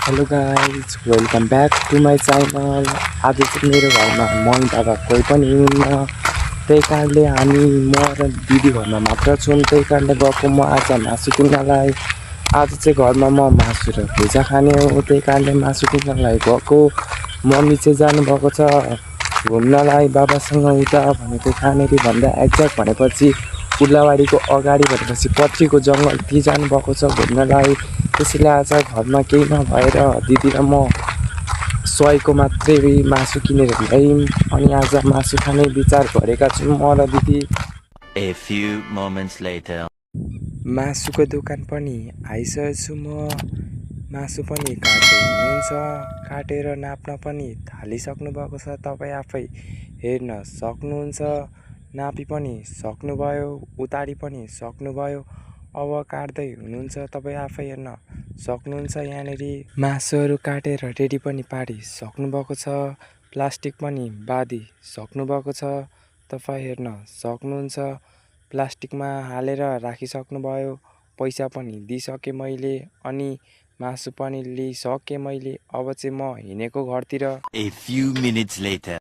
Hello guys welcome back to my channel. आज चाहिँ मेरो घरमा मम्मी बाबा कोही पनि हुनुहुन्न, त्यही कारणले हामी म र दिदी घरमा मात्र छौँ। त्यही कारणले गएको म आज मासु किन्नलाई। आज चाहिँ घरमा म मासु र भुजा खाने हो, त्यही कारणले मासु किन्नलाई गएको। मम्मी चाहिँ जानुभएको छ घुम्नलाई बाबासँग उता भनेको कहाँनिर भन्दा एक्ज्याक्ट भनेपछि उर्लाबारीको अगाडि भनेपछि पत्रीको जङ्गल ती जानुभएको छ घुम्नलाई। त्यसैले आज घरमा केही नभएर दिदी र म सयको मात्रै मासु किनेर ल्यायौँ अनि आज मासु खाने विचार गरेका छौँ म र दिदी। A few moments later. मासुको दोकान पनि आइसकेको छु म। मासु पनि काट्दै हुनुहुन्छ, काटेर नाप्न पनि थालिसक्नु भएको छ। तपाईँ आफै हेर्न सक्नुहुन्छ। नापी पनि सक्नुभयो, उतारी पनि सक्नुभयो। अब काट्दै हुनुहुन्छ, तपाईँ आफै हेर्न सक्नुहुन्छ। यहाँनिर मासुहरू काटेर रेडी पनि पारिसक्नुभएको छ, प्लास्टिक पनि बाँधिसक्नुभएको छ। तपाईँ हेर्न सक्नुहुन्छ। प्लास्टिकमा हालेर राखिसक्नुभयो। पैसा पनि दिइसकेँ मैले अनि मासु पनि लिइसकेँ मैले। अब चाहिँ म हिँडेको घरतिर। A few minutes later.